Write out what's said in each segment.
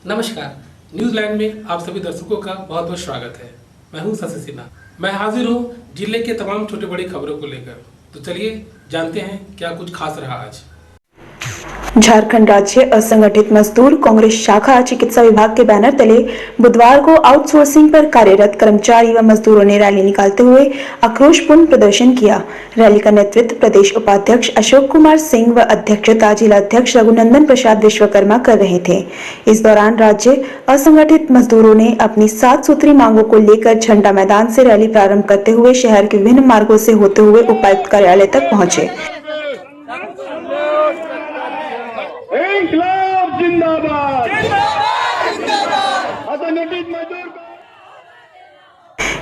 नमस्कार, न्यूजीलैंड में आप सभी दर्शकों का बहुत बहुत स्वागत है। मैं हूं शशि सिन्हा। मैं हाजिर हूं जिले के तमाम छोटे बड़ी खबरों को लेकर। तो चलिए जानते हैं क्या कुछ खास रहा आज। झारखंड राज्य असंगठित मजदूर कांग्रेस शाखा चिकित्सा विभाग के बैनर तले बुधवार को आउटसोर्सिंग पर कार्यरत कर्मचारी व मजदूरों ने रैली निकालते हुए आक्रोशपूर्ण प्रदर्शन किया। रैली का नेतृत्व प्रदेश उपाध्यक्ष अशोक कुमार सिंह व अध्यक्षता जिला अध्यक्ष रघुनंदन प्रसाद विश्वकर्मा कर रहे थे। इस दौरान राज्य असंगठित मजदूरों ने अपनी 7 सूत्री मांगों को लेकर झंडा मैदान से रैली प्रारंभ करते हुए शहर के विभिन्न मार्गों से होते हुए उपायुक्त कार्यालय तक पहुंचे। इंकलाब जिंदाबाद, असंगठित मजदूर।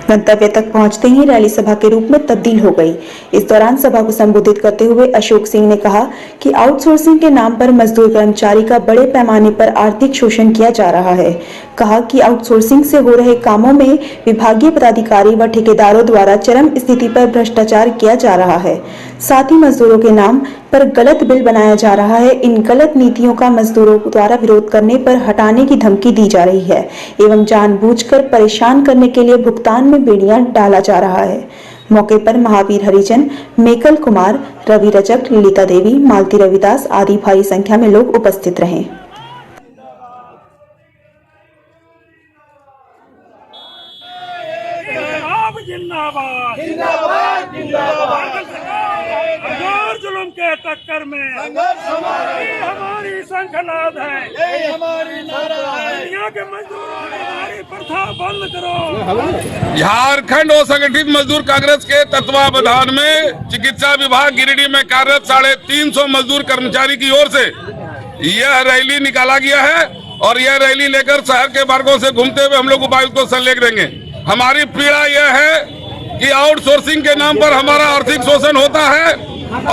गंतव्य तक पहुंचते ही रैली सभा के रूप में तब्दील हो गई। इस दौरान सभा को संबोधित करते हुए अशोक सिंह ने कहा कि आउटसोर्सिंग के नाम पर मजदूर कर्मचारी का बड़े पैमाने पर आर्थिक शोषण किया जा रहा है। कहा कि आउटसोर्सिंग से हो रहे कामों में विभागीय पदाधिकारी व ठेकेदारों द्वारा चरम स्थिति पर भ्रष्टाचार किया जा रहा है। साथ ही मजदूरों के नाम पर गलत बिल बनाया जा रहा है। इन गलत नीतियों का मजदूरों द्वारा विरोध करने पर हटाने की धमकी दी जा रही है एवं जानबूझकर परेशान करने के लिए भुगतान में बेड़ियां डाला जा रहा है। मौके पर महावीर हरिजन, मेकल कुमार, रवि रजक, ललिता देवी, मालती रविदास आदि भारी संख्या में लोग उपस्थित रहे। जिंदाबाद जिंदाबाद जिंदाबाद, हर जुल्म के टक्कर में संघर्ष हमारी शंखनाद है, यही हमारी नारा है। दुनिया के मजदूरों ने हमारी प्रथा बंद करो। झारखंड असंगठित मजदूर कांग्रेस के तत्वावधान में चिकित्सा विभाग गिरिडीह में कार्यरत 350 मजदूर कर्मचारी की ओर से यह रैली निकाला गया है और यह रैली लेकर शहर के मार्गों से घूमते हुए हम लोग उपायुक्त को संलेख देंगे। हमारी पीड़ा यह है कि आउटसोर्सिंग के नाम पर हमारा आर्थिक शोषण होता है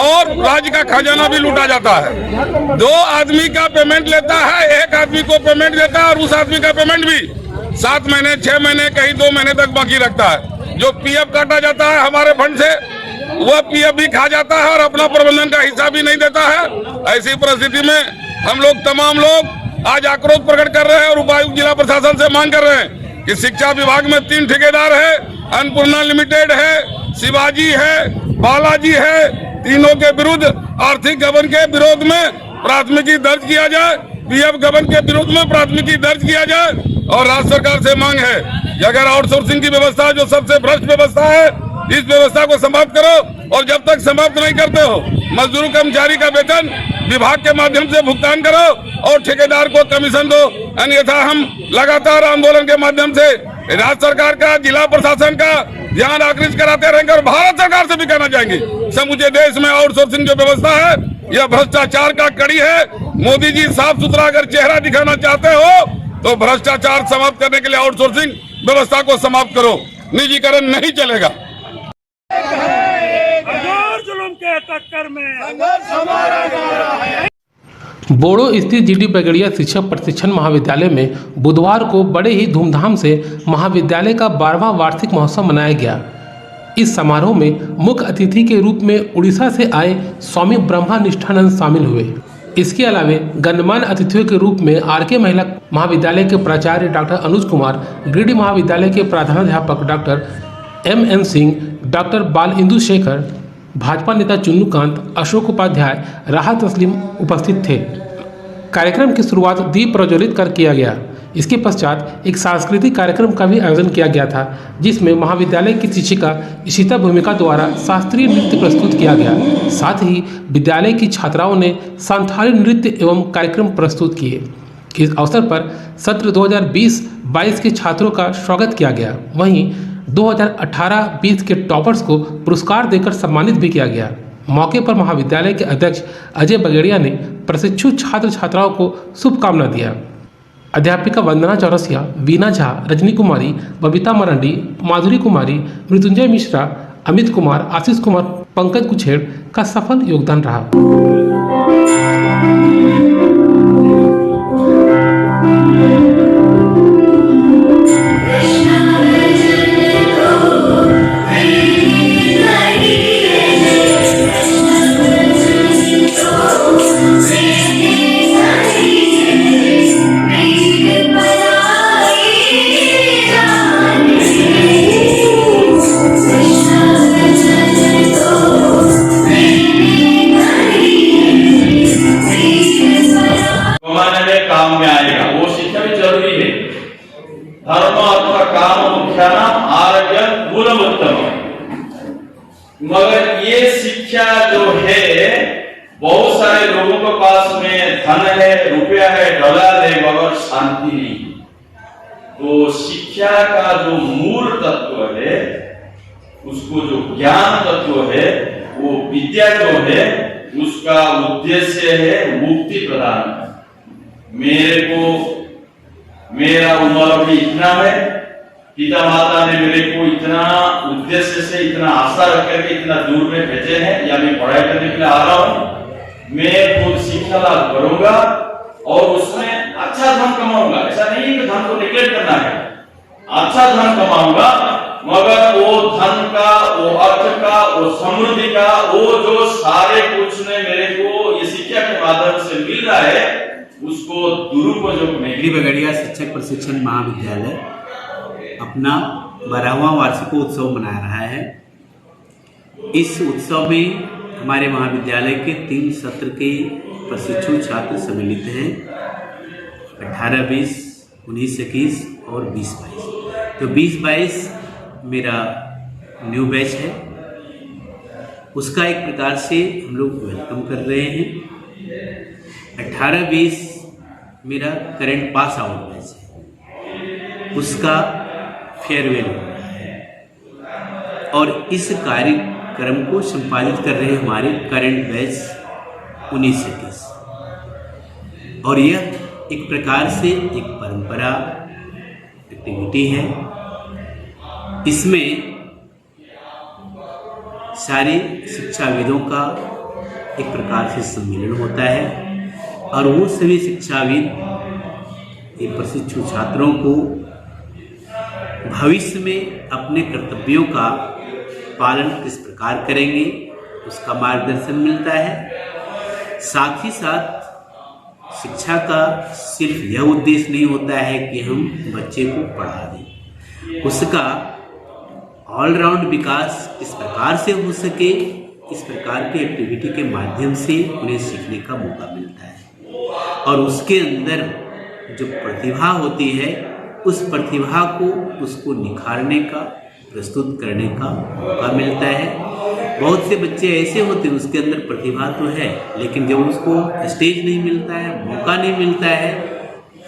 और राज्य का खजाना भी लूटा जाता है। 2 आदमी का पेमेंट लेता है, एक आदमी को पेमेंट देता है और उस आदमी का पेमेंट भी 7 महीने 6 महीने कहीं 2 महीने तक बाकी रखता है। जो पीएफ काटा जाता है हमारे फंड से, वह पीएफ भी खा जाता है और अपना प्रबंधन का हिस्सा भी नहीं देता है। ऐसी परिस्थिति में हम लोग तमाम लोग आज आक्रोश प्रकट कर रहे हैं और उपायुक्त जिला प्रशासन से मांग कर रहे हैं कि शिक्षा विभाग में 3 ठेकेदार है, अन्नपूर्णा लिमिटेड है, शिवाजी है, बालाजी है, तीनों के विरुद्ध आर्थिक गबन के विरोध में प्राथमिकी दर्ज किया जाए, पीएफ गबन के विरोध में प्राथमिकी दर्ज किया जाए। और राज्य सरकार से मांग है कि अगर आउटसोर्सिंग की व्यवस्था जो सबसे भ्रष्ट व्यवस्था है, इस व्यवस्था को समाप्त करो और जब तक समाप्त नहीं करते हो मजदूर कर्मचारी का वेतन विभाग के माध्यम से भुगतान करो और ठेकेदार को कमीशन दो, अन्यथा हम लगातार आंदोलन के माध्यम से राज्य सरकार का, जिला प्रशासन का ध्यान आकृष्ट कराते रहेंगे और भारत सरकार से भी कहना चाहेंगे समूचे देश में आउटसोर्सिंग जो व्यवस्था है यह भ्रष्टाचार का कड़ी है। मोदी जी साफ सुथरा अगर चेहरा दिखाना चाहते हो तो भ्रष्टाचार समाप्त करने के लिए आउटसोर्सिंग व्यवस्था को समाप्त करो, निजीकरण नहीं चलेगा। जुल्म के टक्कर में संघर्ष हमारा नारा है। बोड़ो स्थित जीडी बगड़िया शिक्षक प्रशिक्षण महाविद्यालय में बुधवार को बड़े ही धूमधाम से महाविद्यालय का 12वां वार्षिक महोत्सव मनाया गया। इस समारोह में मुख्य अतिथि के रूप में उड़ीसा से आए स्वामी ब्रह्मा निष्ठानंद शामिल हुए। इसके अलावा गणमान्य अतिथियों के रूप में आरके महिला महाविद्यालय के प्राचार्य डॉक्टर अनुज कुमार, गिरिडीह महाविद्यालय के प्रधानाध्यापक डॉक्टर MN सिंह, डॉक्टर बाल इंदु शेखर, भाजपा नेता चुन्नूकांत, अशोक उपाध्याय, राहत तस्लीम उपस्थित थे। कार्यक्रम की शुरुआत दीप प्रज्वलित कर किया गया। इसके पश्चात एक सांस्कृतिक कार्यक्रम का भी आयोजन किया गया था, जिसमें महाविद्यालय की शिक्षिका इशिता भूमिका द्वारा शास्त्रीय नृत्य प्रस्तुत किया गया। साथ ही विद्यालय की छात्राओं ने सांथाली नृत्य एवं कार्यक्रम प्रस्तुत किए। इस अवसर पर सत्र 2020-22 के छात्रों का स्वागत किया गया। वहीं 2018-20 के टॉपर्स को पुरस्कार देकर सम्मानित भी किया गया। मौके पर महाविद्यालय के अध्यक्ष अजय बगेड़िया ने प्रशिक्षु छात्र छात्राओं को शुभकामना दिया। अध्यापिका वंदना चौरसिया, वीना झा, रजनी कुमारी, बबीता मरांडी, माधुरी कुमारी, मृत्युंजय मिश्रा, अमित कुमार, आशीष कुमार, पंकज कुछेड़ का सफल योगदान रहा। में आएगा, वो शिक्षा भी जरूरी है। धर्म अर्थ काम मुख्यानाम आरोग्य मूलमुत्तम। मगर ये शिक्षा जो है, बहुत सारे लोगों के पास में धन है, रुपया है, डॉलर है, मगर शांति नहीं। तो शिक्षा का जो मूल तत्व है, उसको जो ज्ञान तत्व है, वो विद्या जो है, उसका उद्देश्य है मुक्ति प्रदान। मेरा उम्र अभी इतना है, पिता माता ने मेरे को इतना उद्देश्य से, इतना आशा रख करके इतना दूर में भेजे हैं, या मैं पढ़ाई करने के लिए आ रहा हूँ। मैं खुद शिक्षा लाभ करूंगा और उसमें अच्छा धन कमाऊंगा। ऐसा नहीं है कि धन को निगलेक्ट करना है, अच्छा धन कमाऊंगा, मगर वो धन का, वो अर्थ का, वो समृद्धि का, वो जो सारे कुछ ने मेरे को ये शिक्षा के माध्यम से मिल रहा है, उसको दुरुपयोग नहीं। गिरी बगड़िया शिक्षक प्रशिक्षण महाविद्यालय अपना 12वां वार्षिकोत्सव मना रहा है। इस उत्सव में हमारे महाविद्यालय के 3 सत्र के प्रशिक्षु छात्र सम्मिलित हैं, 18-20, 19-21 और 20-22। तो 20-22 मेरा न्यू बैच है, उसका एक प्रकार से हम लोग वेलकम कर रहे हैं। 18-20 मेरा करंट पास आउट बैच है, उसका फेयरवेल हो रहा है। और इस कार्यक्रम को संपादित कर रहे हैं हमारे करंट बैच 19-21। और यह एक प्रकार से एक परंपरा एक्टिविटी है। इसमें सारे शिक्षाविदों का एक प्रकार से सम्मेलन होता है और वो सभी शिक्षाविद ये प्रशिक्षु छात्रों को भविष्य में अपने कर्तव्यों का पालन किस प्रकार करेंगे उसका मार्गदर्शन मिलता है। साथ ही साथ शिक्षा का सिर्फ यह उद्देश्य नहीं होता है कि हम बच्चे को पढ़ा दें, उसका ऑलराउंड विकास किस प्रकार से हो सके, इस प्रकार की एक्टिविटी के माध्यम से उन्हें सीखने का मौका मिलता है। और उसके अंदर जो प्रतिभा होती है उस प्रतिभा को उसको निखारने का, प्रस्तुत करने का मौका मिलता है। बहुत से बच्चे ऐसे होते हैं उसके अंदर प्रतिभा तो है, लेकिन जब उसको स्टेज नहीं मिलता है, मौका नहीं मिलता है,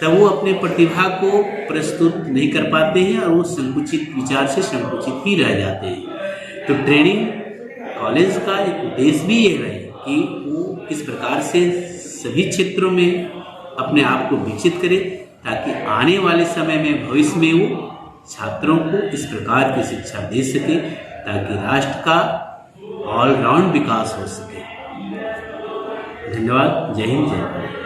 तब वो अपने प्रतिभा को प्रस्तुत नहीं कर पाते हैं और वो संकुचित विचार से संकुचित ही रह जाते हैं। तो ट्रेनिंग कॉलेज का एक उद्देश्य भी ये है कि वो इस प्रकार से सभी क्षेत्रों में अपने आप को विकसित करे, ताकि आने वाले समय में भविष्य में वो छात्रों को इस प्रकार की शिक्षा दे सके, ताकि राष्ट्र का ऑलराउंड विकास हो सके। धन्यवाद। जय हिंद, जय भारत।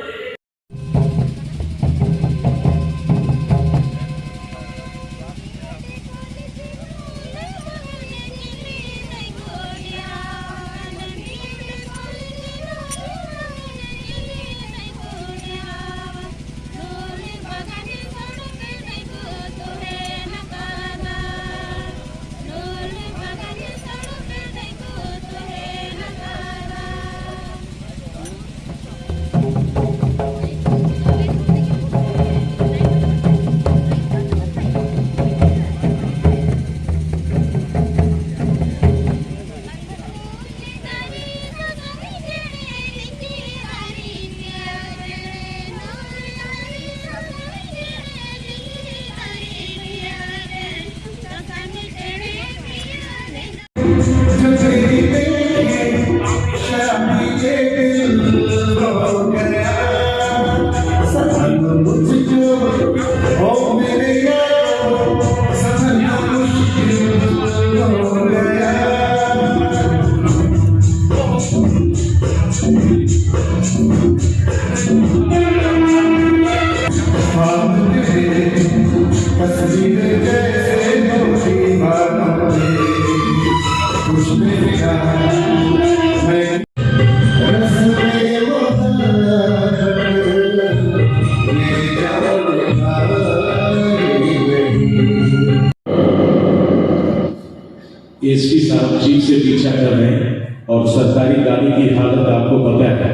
एसपी साहब जीप से पीछा कर रहे हैं और सरकारी गाड़ी की हालत आपको पता है,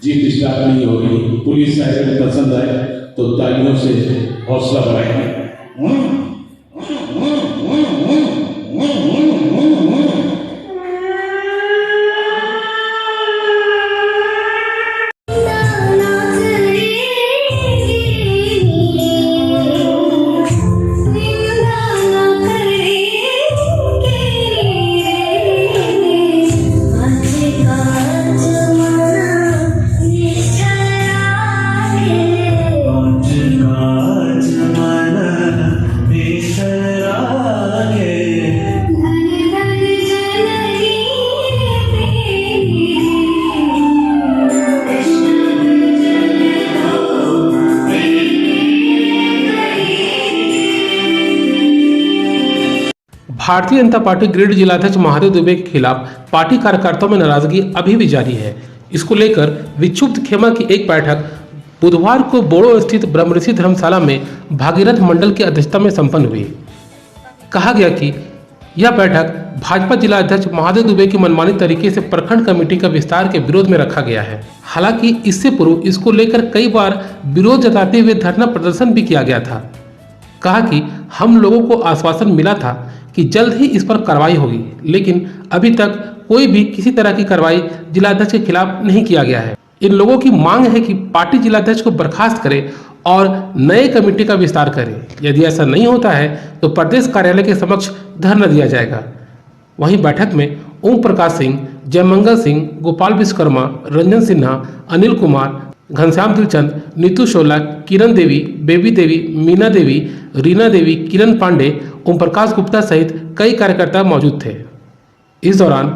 जीप स्टार्ट नहीं हो रही। पुलिस साइरन पसंद है तो तालियों से हौसला बढ़ाएंगे। भारतीय जनता पार्टी गिरिडीह जिलाध्यक्ष महादेव दुबे के खिलाफ पार्टी कार्यकर्ताओं में नाराजगी अभी भी जारी है। इसको लेकर विक्षुब्ध खेमा की एक बैठक बुधवार को बोड़ो स्थित ब्रह्मऋषि धर्मशाला में भागीरथ मंडल की अध्यक्षता में संपन्न हुई। कहा गया कि यह बैठक भाजपा जिला अध्यक्ष महादेव दुबे की मनमानी तरीके से प्रखंड कमेटी का विस्तार के विरोध में रखा गया है। हालांकि इससे पूर्व इसको लेकर कई बार विरोध जताते हुए धरना प्रदर्शन भी किया गया था। कहा कि हम लोगों को आश्वासन मिला था कि जल्द ही इस पर कार्रवाई होगी, लेकिन अभी तक कोई भी किसी तरह की कार्रवाई जिलाध्यक्ष के खिलाफ नहीं किया गया है। इन लोगों की मांग है कि पार्टी जिलाध्यक्ष को बर्खास्त करे और नए कमेटी का विस्तार करे। यदि ऐसा नहीं होता है तो प्रदेश कार्यालय के समक्ष धरना दिया जाएगा। वहीं बैठक में ओम प्रकाश सिंह, जयमंगल सिंह, गोपाल विश्वकर्मा, रंजन सिन्हा, अनिल कुमार, घनश्याम दिलचंद, नीतू शोला, किरण देवी, बेबी देवी, मीना देवी, रीना देवी, किरण पांडे, ओम प्रकाश गुप्ता सहित कई कार्यकर्ता मौजूद थे। इस दौरान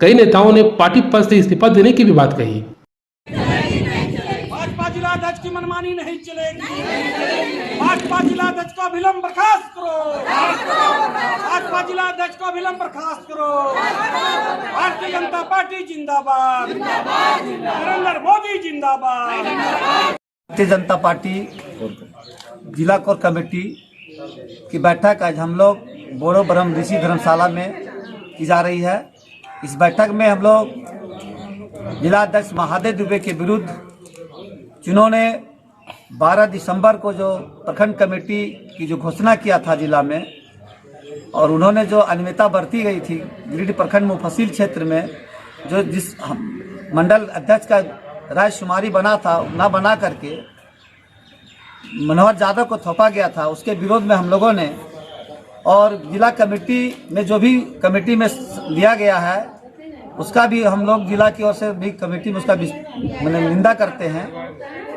कई नेताओं ने पार्टी पद से इस्तीफा देने की भी बात कही। भाजपा जिलाध्यक्ष की मनमानी नहीं चलेगी। भाजपा जिलाध्यक्ष को अविलंब बर्खास्त करो। भाजपा जिलाध्यक्ष को अविलंब बर्खास्त करो। भारतीय जनता पार्टी जिंदाबाद। नरेंद्र मोदी जिंदाबाद। भारतीय जनता पार्टी जिला कोर कमेटी की बैठक आज हम लोग बोड़ो ब्रह्मऋषि धर्मशाला में की जा रही है। इस बैठक में हम लोग जिला अध्यक्ष महादेव दुबे के विरुद्ध, जिन्होंने 12 दिसंबर को जो प्रखंड कमेटी की जो घोषणा किया था जिला में, और उन्होंने जो अनियमितता बरती गई थी गिरिडीह प्रखंड मुफस्सिल क्षेत्र में, जो जिस मंडल अध्यक्ष का रायशुमारी बना था ना बना करके मनोहर यादव को थोपा गया था, उसके विरोध में हम लोगों ने, और जिला कमेटी में जो भी कमेटी में लिया गया है उसका भी हम लोग जिला की ओर से भी कमेटी में उसका निंदा करते हैं,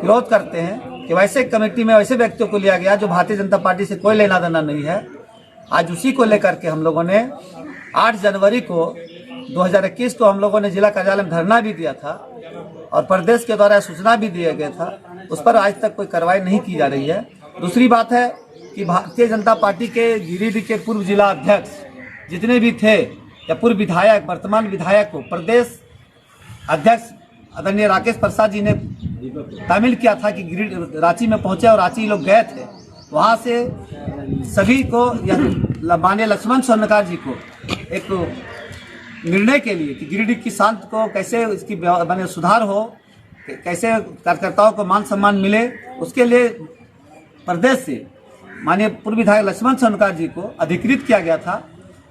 विरोध करते हैं कि वैसे कमेटी में वैसे व्यक्तियों को लिया गया जो भारतीय जनता पार्टी से कोई लेना देना नहीं है। आज उसी को लेकर के हम लोगों ने 8 जनवरी को 2021 को हम लोगों ने जिला कार्यालय में धरना भी दिया था और प्रदेश के द्वारा सूचना भी दिया गया था। उस पर आज तक कोई कार्रवाई नहीं की जा रही है। दूसरी बात है कि भारतीय जनता पार्टी के गिरिडीह के पूर्व जिला अध्यक्ष जितने भी थे या पूर्व विधायक, वर्तमान विधायक को प्रदेश अध्यक्ष आदरणीय राकेश प्रसाद जी ने तामील किया था कि गिरिडीह रांची में पहुंचे और रांची लोग गए थे। वहां से सभी को माननीय लक्ष्मण स्वर्णकार जी को एक निर्णय के लिए कि गिरिडीह की शांति को कैसे इसकी माने सुधार हो, कैसे कार्यकर्ताओं को मान सम्मान मिले, उसके लिए प्रदेश से माननीय पूर्व विधायक लक्ष्मण स्वर्णकार जी को अधिकृत किया गया था।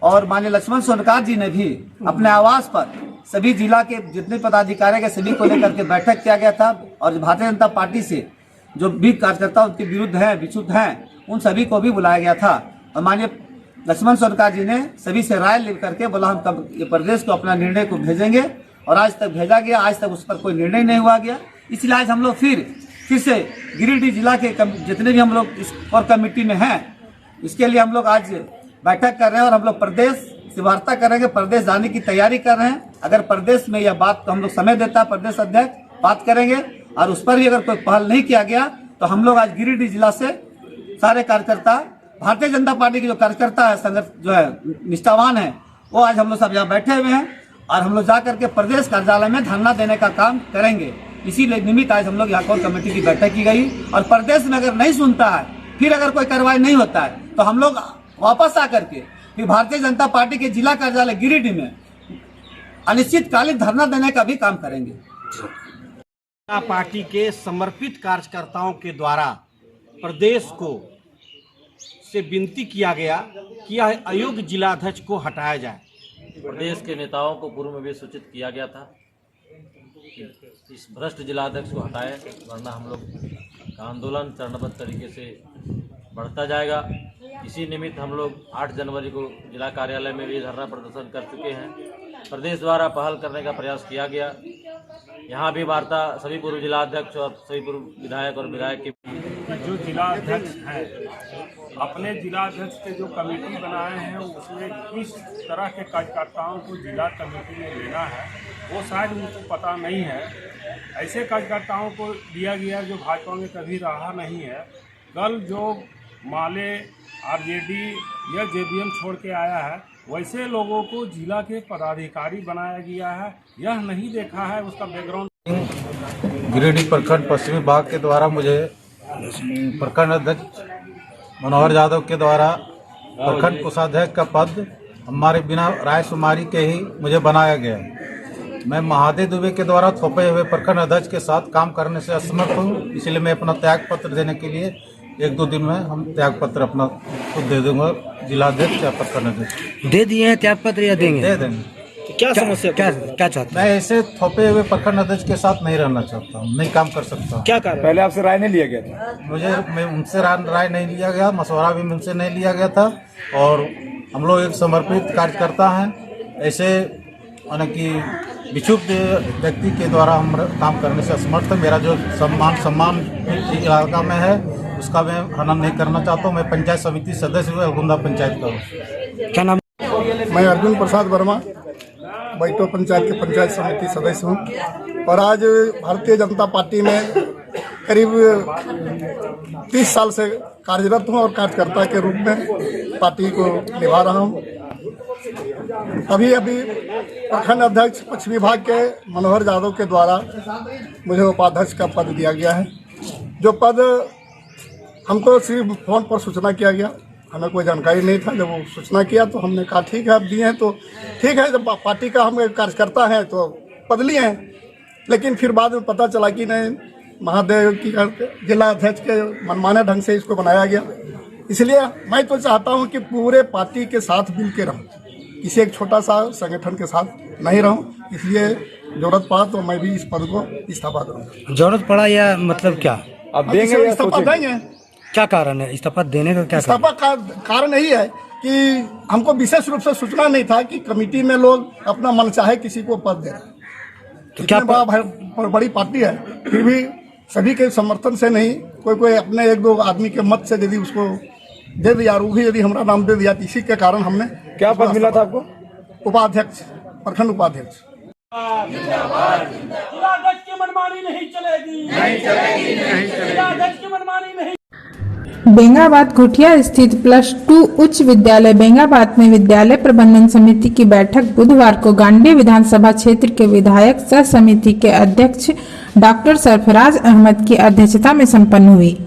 और माननीय लक्ष्मण स्वर्णकार जी ने भी अपने आवास पर सभी जिला के जितने पदाधिकारी के सभी को लेकर के बैठक किया गया था और भारतीय जनता पार्टी से जो भी कार्यकर्ता उनके विरुद्ध हैं, विक्षुब्ध हैं, उन सभी को भी बुलाया गया था। और माननीय लक्ष्मण स्वर्णकार जी ने सभी से राय लेकर के बोला हम ये प्रदेश को अपना निर्णय को भेजेंगे, और आज तक भेजा गया, आज तक उस पर कोई निर्णय नहीं हुआ गया। इसलिए आज हम लोग फिर से गिरिडीह जिला के जितने भी हम लोग इस कोर कमेटी में हैं, इसके लिए हम लोग आज बैठक कर रहे हैं और हम लोग प्रदेश से वार्ता करेंगे, प्रदेश जाने की तैयारी कर रहे हैं। अगर प्रदेश में यह बात को हम लोग समय देता है, प्रदेश अध्यक्ष बात करेंगे, और उस पर भी अगर कोई पहल नहीं किया गया तो हम लोग आज गिरिडीह जिला से सारे कार्यकर्ता, भारतीय जनता पार्टी के जो कार्यकर्ता है, संगठन जो है निष्ठावान है, वो आज हम लोग सब यहाँ बैठे हुए हैं और हम लोग जा करके प्रदेश कार्यालय में धरना देने का काम करेंगे। इसीलिए निमित्त आज हम लोग यहाँ कोर कमेटी की बैठक की गई। और प्रदेश में अगर नहीं सुनता है, फिर अगर कोई कार्रवाई नहीं होता है, तो हम लोग वापस आकर के फिर भारतीय जनता पार्टी के जिला कार्यालय गिरिडीह में अनिश्चितकालीन धरना देने का भी काम करेंगे। पार्टी के समर्पित कार्यकर्ताओं के द्वारा प्रदेश को से विनती किया गया कि यह अयोग्य जिलाध्यक्ष को हटाया जाए। प्रदेश के नेताओं को पूर्व में भी सूचित किया गया था कि इस भ्रष्ट जिलाध्यक्ष को हटाएं, वरना हम लोग का आंदोलन चरणबद्ध तरीके से बढ़ता जाएगा। इसी निमित्त हम लोग 8 जनवरी को जिला कार्यालय में भी धरना प्रदर्शन कर चुके हैं। प्रदेश द्वारा पहल करने का प्रयास किया गया। यहाँ भी वार्ता सभी पूर्व जिलाध्यक्ष और सभी पूर्व विधायक और विधायक की जो जिलाध्यक्ष हैं अपने जिलाध्यक्ष के जो कमेटी बनाए हैं उसमें किस तरह के कार्यकर्ताओं को जिला कमेटी में लेना है वो शायद उनको पता नहीं है। ऐसे कार्यकर्ताओं को दिया गया जो भाजपा में कभी रहा नहीं है। कल जो माले आरजेडी या जेबीएम छोड़ के आया है वैसे लोगों को जिला के पदाधिकारी बनाया गया है। यह नहीं देखा है उसका बैकग्राउंड। गिरिडीह प्रखंड पश्चिमी भाग के द्वारा मुझे प्रखंड अध्यक्ष मनोहर यादव के द्वारा प्रखंड कोषाध्यक्ष का पद हमारे बिना राय शुमारी के ही मुझे बनाया गया। मैं महादेव दुबे के द्वारा थोपे हुए प्रखंड अध्यक्ष के साथ काम करने से असमर्थ हूँ, इसलिए मैं अपना त्याग पत्र देने के लिए 1-2 दिन में हम त्याग पत्र अपना खुद दे दूंगा। जिलाध्यक्ष या प्रखंड अध्यक्ष दे दिए हैं त्याग पत्र या देंगे? दे देंगे। क्या समस्या क्या चाहते हैं? मैं ऐसे थोपे हुए प्रखंड अध्यक्ष के साथ नहीं रहना चाहता हूँ, नहीं काम कर सकता हूँ। क्या कारण? पहले आपसे राय नहीं लिया गया था? मैं उनसे राय नहीं लिया गया, मशवरा भी मुझसे नहीं लिया गया था और हम लोग एक समर्पित कार्यकर्ता हैं। ऐसे माने कि विक्षुब्ध व्यक्ति के द्वारा हम काम करने से असमर्थ है। मेरा जो सम्मान इलाका में है उसका मैं हनन नहीं करना चाहता हूँ। मैं पंचायत समिति सदस्य हूँ, अलगुंदा पंचायत का हूँ। क्या नाम? मैं अर्जुन प्रसाद वर्मा बैठो पंचायत के पंचायत समिति सदस्य हूँ और आज भारतीय जनता पार्टी में करीब 30 साल से कार्यरत हूँ और कार्यकर्ता के रूप में पार्टी को निभा रहा हूँ। अभी प्रखंड अध्यक्ष पश्चिमी विभाग के मनोहर यादव के द्वारा मुझे उपाध्यक्ष का पद दिया गया है। जो पद हमको सिर्फ फोन पर सूचना किया गया, हमें कोई जानकारी नहीं था। जब वो सूचना किया तो हमने कहा ठीक है आप दिए हैं तो ठीक है, जब पार्टी का हम कार्यकर्ता हैं तो पद लिए हैं। लेकिन फिर बाद में पता चला कि नहीं, महादेव की जिला अध्यक्ष के मनमाने ढंग से इसको बनाया गया। इसलिए मैं तो चाहता हूं कि पूरे पार्टी के साथ मिल के रहूँ, किसी एक छोटा सा संगठन के साथ नहीं रहूँ। इसलिए जरूरत पड़ा तो मैं भी इस पद को इस्तीफा दूंगा। जरूरत पड़ा या मतलब क्या? अब देंगे इस्तीफा देंगे। क्या कारण है इस्तीफा देने का? क्या इस्तीफा का कारण यही है कि हमको विशेष रूप से सूचना नहीं था कि कमेटी में लोग अपना मन चाहे किसी को पद दे रहे हैं। तो क्या बड़ी पार्टी है फिर भी सभी के समर्थन से नहीं, कोई अपने 1-2 आदमी के मत से यदि उसको दे दिया और वो भी यदि हमारा नाम दे दिया तो इसी के कारण हमने। क्या पद मिला था आपको? उपाध्यक्ष, प्रखंड उपाध्यक्ष। जिलाध्यक्ष की मनमानी नहीं चलेगी, जिलाध्यक्ष की मनमानी नहीं। बेंगाबाद घुटिया स्थित +2 उच्च विद्यालय बेंगाबाद में विद्यालय प्रबंधन समिति की बैठक बुधवार को गांडी विधानसभा क्षेत्र के विधायक सह समिति के अध्यक्ष डॉक्टर सरफराज अहमद की अध्यक्षता में संपन्न हुई।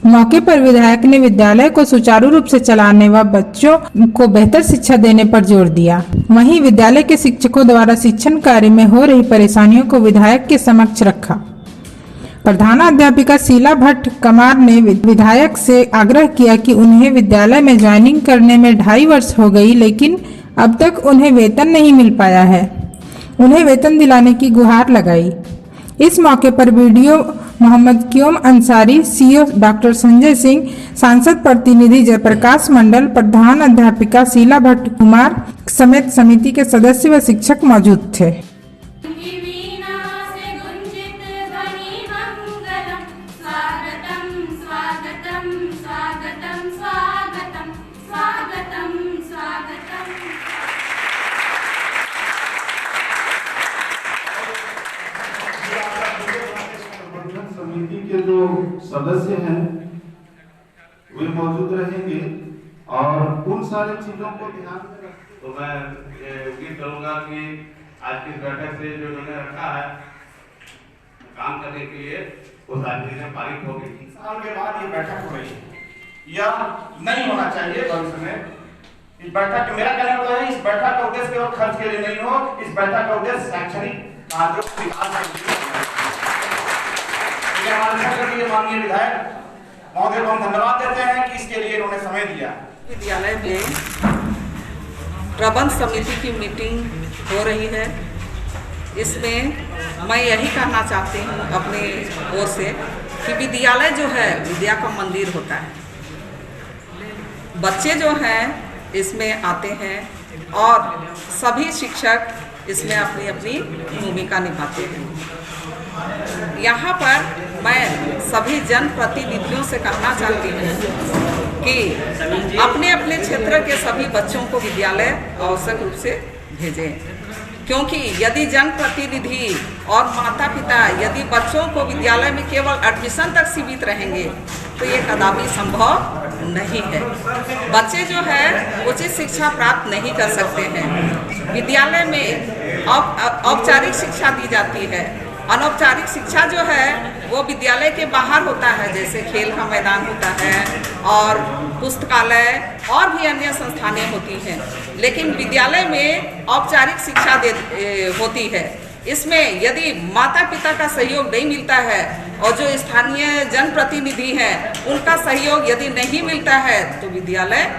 मौके पर विधायक ने विद्यालय को सुचारू रूप से चलाने व बच्चों को बेहतर शिक्षा देने पर जोर दिया। वहीं विद्यालय के शिक्षकों द्वारा शिक्षण कार्य में हो रही परेशानियों को विधायक के समक्ष रखा। प्रधानाध्यापिका शीला भट्ट कमार ने विधायक से आग्रह किया कि उन्हें विद्यालय में ज्वाइनिंग करने में 2.5 वर्ष हो गई, लेकिन अब तक उन्हें वेतन नहीं मिल पाया है। उन्हें वेतन दिलाने की गुहार लगाई। इस मौके पर BDO Mohammad Qayyum Ansari, CO doctor Sanjay Singh, सांसद प्रतिनिधि जयप्रकाश मंडल, प्रधान अध्यापिका शीला भट्ट कुमार समेत समिति के सदस्य व शिक्षक मौजूद थे। समिति के जो सदस्य हैं वे मौजूद रहेंगे और उन सारी चीजों को ध्यान में रख। तो मैं ये उम्मीद करूंगा कि आज की बैठक से जो मैंने रखा है काम करने के लिए वो सारी चीजें पारित होगी। साल के बाद ये बैठक हो रही है, यह नहीं होना चाहिए भविष्य में। इस बैठक मेरा कहना होता है, इस बैठक का उद्देश्य केवल खर्च के लिए नहीं हो, इस बैठक का उद्देश्य शैक्षणिक कार्यों का विकास है। माननीय विधायक महोदय को हम धन्यवाद देते हैं कि इसके लिए इन्होंने समय दिया। विद्यालय में प्रबंध समिति की मीटिंग हो रही है। इसमें मैं यही कहना चाहती हूँ अपने ओर से कि विद्यालय जो है विद्या का मंदिर होता है। बच्चे जो हैं इसमें आते हैं और सभी शिक्षक इसमें अपनी अपनी भूमिका निभाते हैं। यहाँ पर मैं सभी जनप्रतिनिधियों से कहना चाहती हूँ कि अपने अपने क्षेत्र के सभी बच्चों को विद्यालय आवश्यक रूप से भेजें, क्योंकि यदि जनप्रतिनिधि और माता पिता यदि बच्चों को विद्यालय में केवल एडमिशन तक सीमित रहेंगे तो ये कदापि संभव नहीं है। बच्चे जो है उचित शिक्षा प्राप्त नहीं कर सकते हैं। विद्यालय में औपचारिक शिक्षा दी जाती है। अनौपचारिक शिक्षा जो है वो विद्यालय के बाहर होता है, जैसे खेल का मैदान होता है और पुस्तकालय और भी अन्य संस्थानें होती हैं। लेकिन विद्यालय में औपचारिक शिक्षा होती है। इसमें यदि माता पिता का सहयोग नहीं मिलता है और जो स्थानीय जनप्रतिनिधि हैं उनका सहयोग यदि नहीं मिलता है तो विद्यालय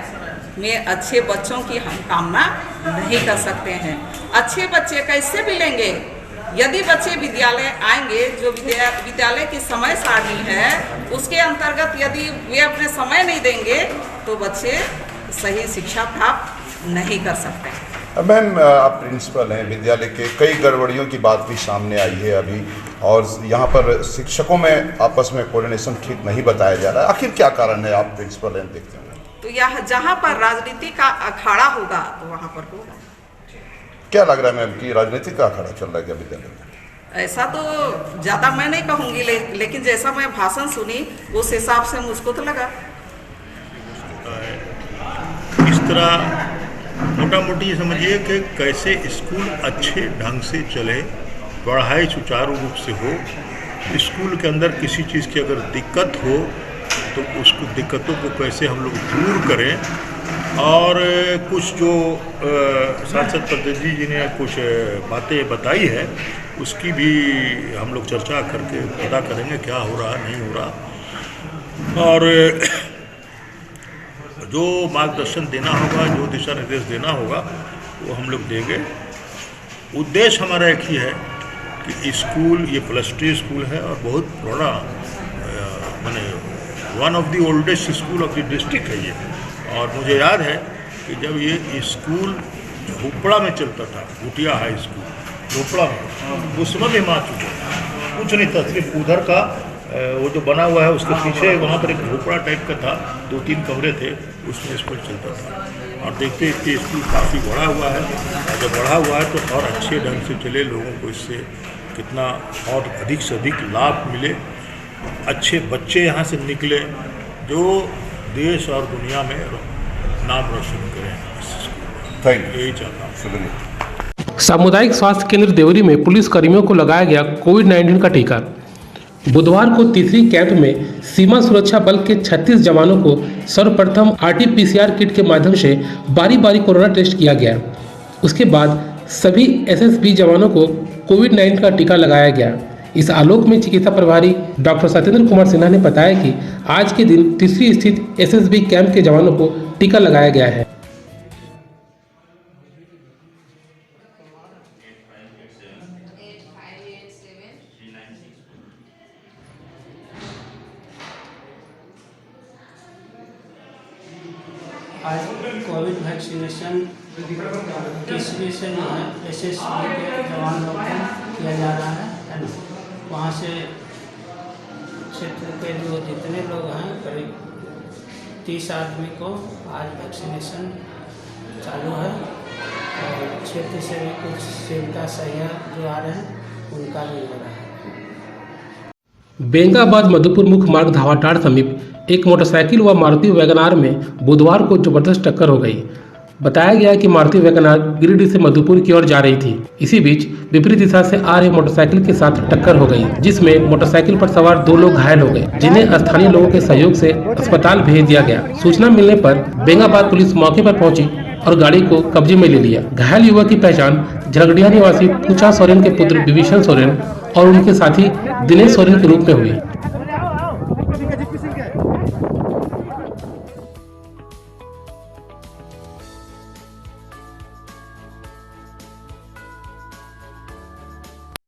में अच्छे बच्चों की हम कामना नहीं कर सकते हैं। अच्छे बच्चे कैसे मिलेंगे? यदि बच्चे विद्यालय आएंगे, जो विद्यालय की समय सारणी है उसके अंतर्गत यदि वे अपने समय नहीं देंगे तो बच्चे सही शिक्षा प्राप्त नहीं कर सकते। मैम, आप प्रिंसिपल हैं विद्यालय के, कई गड़बड़ियों की बात भी सामने आई है अभी, और यहाँ पर शिक्षकों में आपस में कोऑर्डिनेशन ठीक नहीं बताया जा रहा है। आखिर क्या कारण है? आप प्रिंसिपल हैं, देखते हैं। तो यह जहाँ पर राजनीति का अखाड़ा होगा तो वहाँ पर होगा। क्या लग रहा है मैम कि राजनीति का अखाड़ा चल रहा है क्या विद्यालय में? ऐसा तो ज़्यादा मैं नहीं कहूँगी, लेकिन जैसा मैं भाषण सुनी उस हिसाब से मुझको तो लगा। इस तरह मोटा मोटी समझिए कि कैसे स्कूल अच्छे ढंग से चले, पढ़ाई सुचारू रूप से हो, स्कूल के अंदर किसी चीज़ की अगर दिक्कत हो तो उसको दिक्कतों को कैसे हम लोग दूर करें। और कुछ जो सांसद पद्धति जी ने कुछ बातें बताई है उसकी भी हम लोग चर्चा करके पता करेंगे क्या हो रहा नहीं हो रहा, और जो मार्गदर्शन देना होगा, जो दिशा निर्देश देना होगा वो हम लोग देंगे। उद्देश्य हमारा एक ही है कि स्कूल ये +2 स्कूल है और बहुत पुराना, माने one of the oldest school of the district है ये। और मुझे याद है कि जब ये स्कूल झोपड़ा में चलता था, भुटिया हाई स्कूल झोपड़ा में, उस समय भी हम आ चुके हैं। कुछ नहीं था, सिर्फ उधर का वो जो बना हुआ है उसके पीछे वहाँ पर एक झोपड़ा टाइप का था, 2-3 कमरे थे, उसमें स्कूल चलता था। और देखते देखते स्कूल काफ़ी बढ़ा हुआ है, और जब बढ़ा हुआ है तो और अच्छे ढंग से चले, लोगों को इससे कितना और अधिक से अधिक लाभ मिले, अच्छे बच्चे यहाँ से निकले जो देश और दुनिया में नाम रोशन करें। थैंक यू, यही चाहता हूँ। शुक्रिया। सामुदायिक स्वास्थ्य केंद्र देवरी में पुलिस कर्मियों को लगाया गया कोविड-19 का टीका। बुधवार को तीसरी कैंप में सीमा सुरक्षा बल के 36 जवानों को सर्वप्रथम RT-PCR किट के माध्यम से बारी बारी कोरोना टेस्ट किया गया। उसके बाद सभी SSB जवानों को कोविड-19 का टीका लगाया गया। इस आलोक में चिकित्सा प्रभारी डॉक्टर सत्येंद्र कुमार सिन्हा ने बताया कि आज के दिन तीसरी स्थित SSB कैंप के जवानों को टीका लगाया गया है। आज कोविड वैक्सीनेशन तीसरी से जो है SSB के जवान लोग को किया जा रहा है। वहाँ से क्षेत्र के जो जितने लोग हैं करीब 30 आदमी को आज वैक्सीनेशन चालू है, और क्षेत्र से भी कुछ सेविका सहयोग जो आ रहे हैं उनका भी हो रहा है। बेंगाबाद मधुपुर मुख्य मार्ग धावाटाड़ समीप एक मोटरसाइकिल व मारुति वैगनार में बुधवार को जबरदस्त टक्कर हो गई। बताया गया कि मारुति वैगनार गिरिडीह से मधुपुर की ओर जा रही थी। इसी बीच विपरीत दिशा से आ रही मोटरसाइकिल के साथ टक्कर हो गई, जिसमें मोटरसाइकिल पर सवार 2 लोग घायल हो गए, जिन्हें स्थानीय लोगों के सहयोग से अस्पताल भेज दिया गया। सूचना मिलने पर बेंगाबाद पुलिस मौके पर पहुंची और गाड़ी को कब्जे में ले लिया। घायल युवक की पहचान झरगडिया निवासी पूछा सोरेन के पुत्र विभीषण सोरेन और उनके साथी दिनेश सोरेन के रूप में हुई।